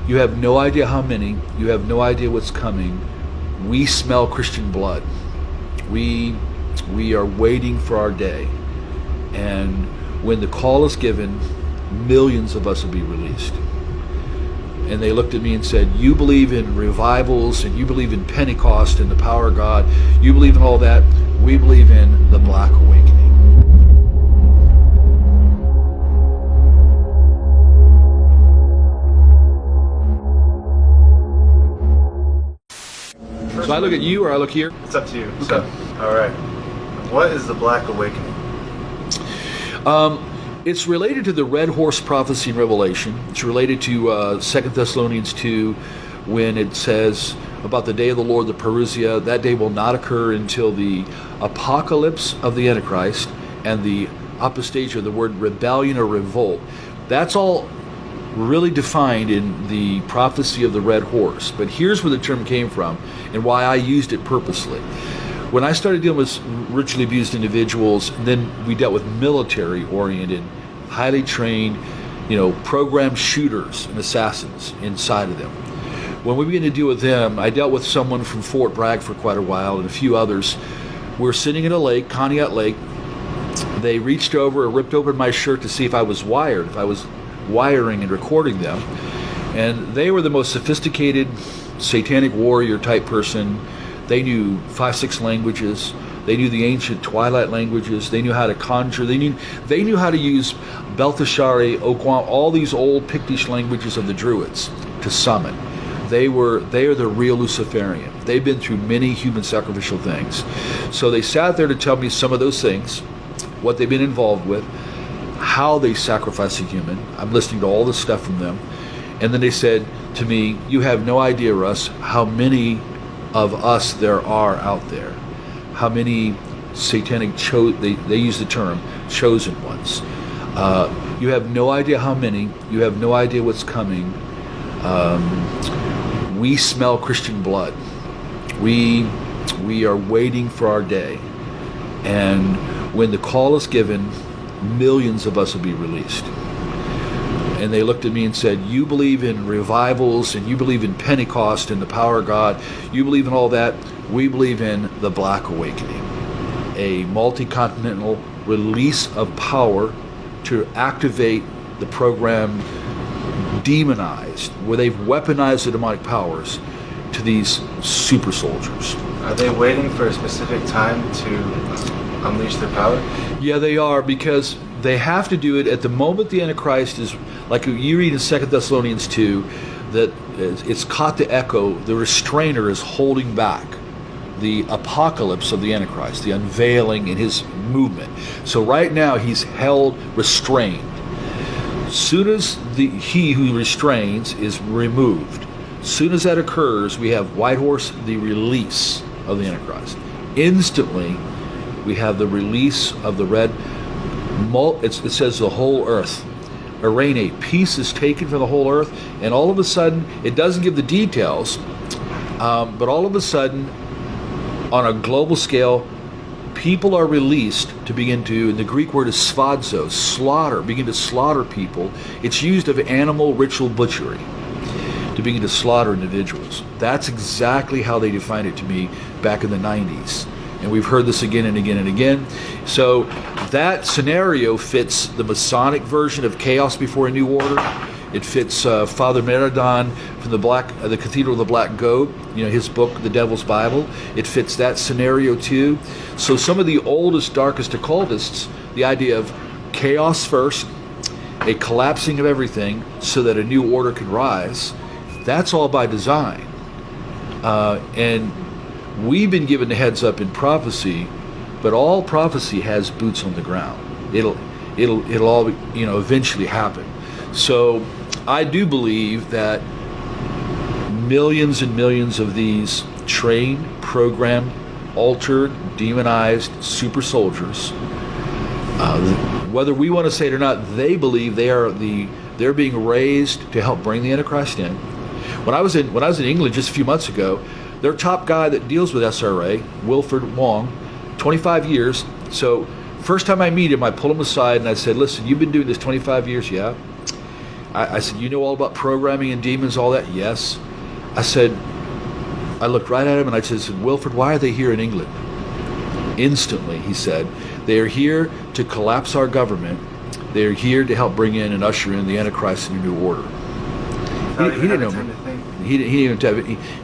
You have no idea how many. You have no idea what's coming. We smell Christian blood. We are waiting for our day. And when the call is given, millions of us will be released. And they looked at me and said, you believe in revivals and you believe in Pentecost and the power of God. You believe in all that. We believe in the Black Awakening. So I look at you or I look here? It's up to you. Okay. So, all right. What is the Black Awakening? It's related to the red horse prophecy in Revelation. It's related to 2 Thessalonians 2 when it says about the day of the Lord, the parousia. That day will not occur until the apocalypse of the Antichrist and the apostasia, the word rebellion or revolt. That's all really defined in the prophecy of the red horse. But here's where the term came from and why I used it purposely. When I started dealing with ritually abused individuals, and then we dealt with military-oriented, highly trained, programmed shooters and assassins inside of them. When we began to deal with them, I dealt with someone from Fort Bragg for quite a while and a few others. We were sitting in a lake, Conneaut Lake. They reached over and ripped open my shirt to see if I was wired, if I was wiring and recording them. And they were the most sophisticated satanic warrior type person. They knew 5-6 languages. They knew the ancient twilight languages. They knew how to conjure. They knew how to use Belteshazzar, Okwam, all these old Pictish languages of the Druids to summon. They are the real Luciferian. They've been through many human sacrificial things. So they sat there to tell me some of those things, what they've been involved with, how they sacrifice a human. I'm listening to all this stuff from them. And then they said to me, you have no idea, Russ, how many of us there are out there, how many satanic they use the term chosen ones. You have no idea how many. You have no idea what's coming. We smell Christian blood. We are waiting for our day, and when the call is given, millions of us will be released. And they looked at me and said, you believe in revivals and you believe in Pentecost and the power of God. You believe in all that. We believe in the Black Awakening, a multi-continental release of power to activate the program demonized, where they've weaponized the demonic powers to these super soldiers. Are they waiting for a specific time to unleash their power? Yeah, they are, because they have to do it at the moment the Antichrist is, like you read in 2 Thessalonians 2, that it's caught the echo, the restrainer is holding back the apocalypse of the Antichrist, the unveiling in his movement. So right now he's held restrained. Soon as he who restrains is removed, soon as that occurs, we have White Horse, the release of the Antichrist. Instantly, we have the release of the red. It says the whole earth. Arene, peace is taken from the whole earth, and all of a sudden, it doesn't give the details, but all of a sudden, on a global scale, people are released to begin to, and the Greek word is sphadzo, slaughter, begin to slaughter people. It's used of animal ritual butchery to begin to slaughter individuals. That's exactly how they defined it to me back in the 90s. And we've heard this again and again and again. So that scenario fits the Masonic version of Chaos Before a New Order. It fits Father Meridon from the Cathedral of the Black Goat, his book, The Devil's Bible. It fits that scenario too. So some of the oldest, darkest occultists, the idea of chaos first, a collapsing of everything so that a new order can rise, that's all by design. And we've been given the heads up in prophecy, but all prophecy has boots on the ground. It'll all eventually happen. So I do believe that millions and millions of these trained, programmed, altered, demonized super soldiers, whether we want to say it or not, they believe they're being raised to help bring the Antichrist in. When I was in England just a few months ago, their top guy that deals with SRA, Wilfred Wong, 25 years. So first time I meet him, I pull him aside and I said, listen, you've been doing this 25 years, yeah? I said, you know all about programming and demons, all that? Yes. I said, I looked right at him and I said, Wilfred, why are they here in England? Instantly, he said, they are here to collapse our government. They are here to help bring in and usher in the Antichrist and a new order. He didn't know.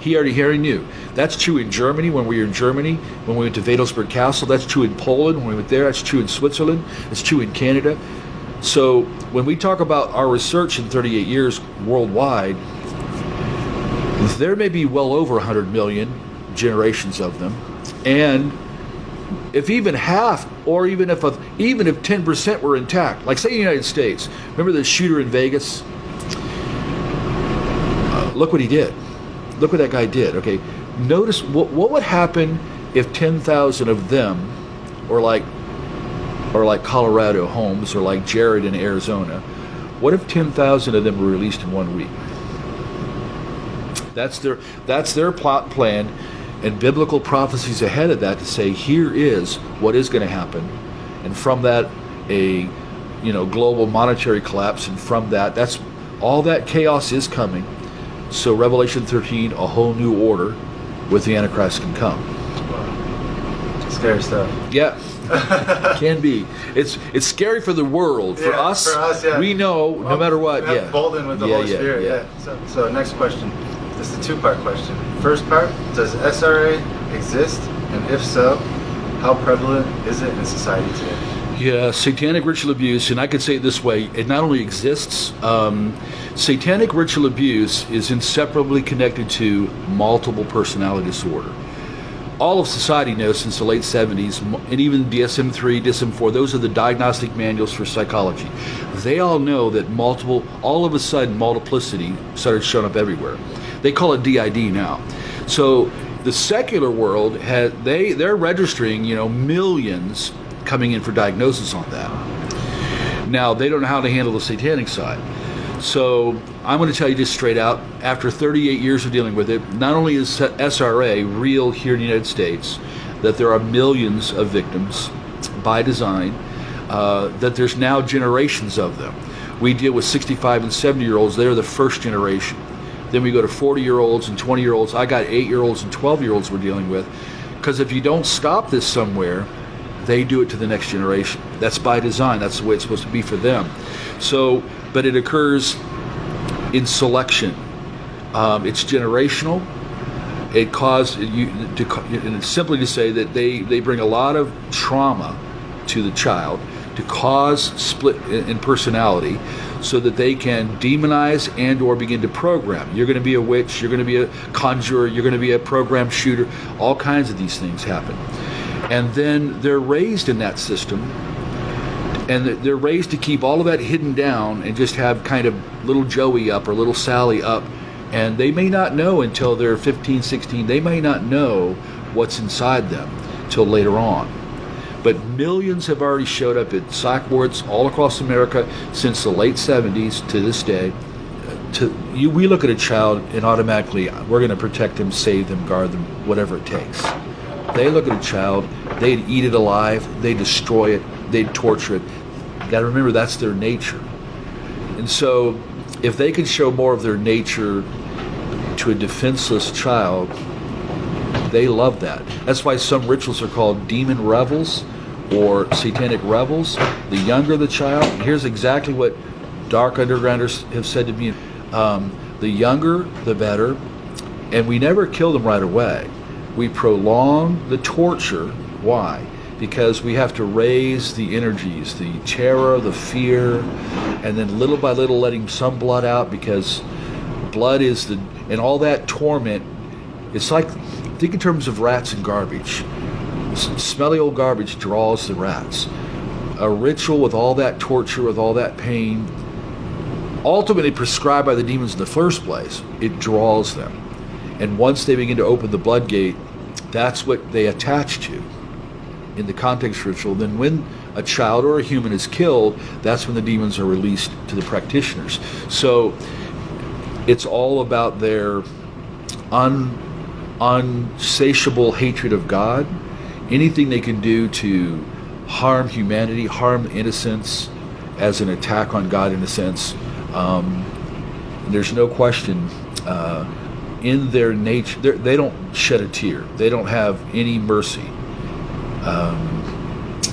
He already knew. That's true in Germany when we were in Germany, when we went to Wedelsberg Castle. That's true in Poland when we went there. That's true in Switzerland. It's true in Canada. So when we talk about our research in 38 years worldwide, there may be well over 100 million generations of them, and if even half, or even if 10% were intact, like say the United States, remember the shooter in Vegas? Look what he did. Look what that guy did. Okay, notice what would happen if 10,000 of them, or like Colorado Holmes, or like Jared in Arizona, what if 10,000 of them were released in 1 week? That's their plot and plan, and biblical prophecies ahead of that to say here is what is going to happen, and from that a global monetary collapse, and from that's all that chaos is coming. So Revelation 13, a whole new order with the Antichrist can come. Wow. Scary stuff. Yeah. Can be. It's scary for the world. For us, yeah. We know no matter what. Yeah. Bolden with the Holy Spirit. Yeah. So next question. This is a two-part question. First part: does SRA exist, and if so, how prevalent is it in society today? Yeah, satanic ritual abuse, and I could say it this way: it not only exists. Satanic ritual abuse is inseparably connected to multiple personality disorder. All of society knows since the late 70s, and even DSM-3, DSM-4, those are the diagnostic manuals for psychology. They all know that all of a sudden, multiplicity started showing up everywhere. They call it DID now. So the secular world, they're registering, millions coming in for diagnosis on that. Now, they don't know how to handle the satanic side. So I'm going to tell you just straight out, after 38 years of dealing with it, not only is SRA real here in the United States, that there are millions of victims by design, that there's now generations of them. We deal with 65 and 70-year-olds. They're the first generation. Then we go to 40-year-olds and 20-year-olds. I got 8-year-olds and 12-year-olds we're dealing with. Because if you don't stop this somewhere, they do it to the next generation. That's by design. That's the way it's supposed to be for them. So, but it occurs in selection. It's generational. It caused and it's simply to say that they bring a lot of trauma to the child to cause split in personality, so that they can demonize and or begin to program. You're going to be a witch. You're going to be a conjurer. You're going to be a program shooter. All kinds of these things happen. And then they're raised in that system, and they're raised to keep all of that hidden down and just have kind of little Joey up or little Sally up, and they may not know until they're 15, 16, they may not know what's inside them till later on. But millions have already showed up at psych wards all across America since the late 70s to this day. We look at a child and automatically we're going to protect them, save them, guard them, whatever it takes. They look at a child, they'd eat it alive, they'd destroy it, they'd torture it. You got to remember, that's their nature. And so if they could show more of their nature to a defenseless child, they love that. That's why some rituals are called demon revels or satanic revels. The younger the child, here's exactly what dark undergrounders have said to me, the younger the better, and we never kill them right away. We prolong the torture. Why? Because we have to raise the energies, the terror, the fear, and then little by little letting some blood out, because blood is and all that torment. It's like, think in terms of rats and garbage. Smelly old garbage draws the rats. A ritual with all that torture, with all that pain, ultimately prescribed by the demons in the first place, it draws them. And once they begin to open the blood gate, that's what they attach to in the context ritual. Then when a child or a human is killed, that's when the demons are released to the practitioners. So it's all about their unsatiable hatred of God. Anything they can do to harm humanity, harm innocence as an attack on God in a sense, There's no question. In their nature, they don't shed a tear. They don't have any mercy.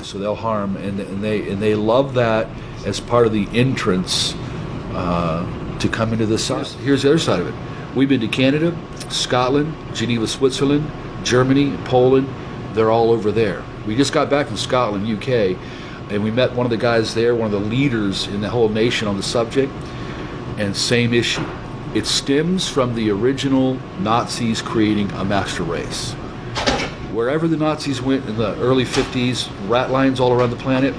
So they'll harm, and they love that as part of the entrance to come into the side. Here's the other side of it. We've been to Canada, Scotland, Geneva, Switzerland, Germany, Poland. They're all over there. We just got back from Scotland, UK, and we met one of the guys there, one of the leaders in the whole nation on the subject, and same issue. It stems from the original Nazis creating a master race. Wherever the Nazis went in the early 50s, rat lines all around the planet,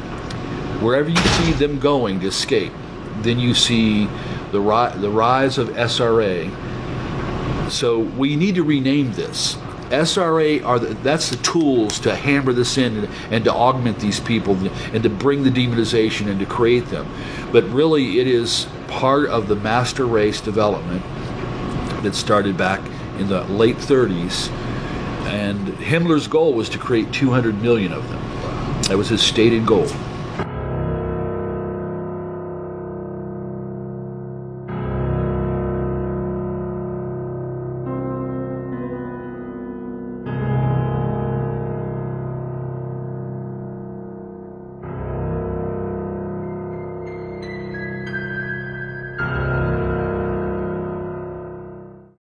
wherever you see them going to escape, then you see the rise of SRA. So we need to rename this. SRA that's the tools to hammer this in and to augment these people and to bring the demonization and to create them. But really it is part of the master race development that started back in the late 30s, and Himmler's goal was to create 200 million of them. That was his stated goal.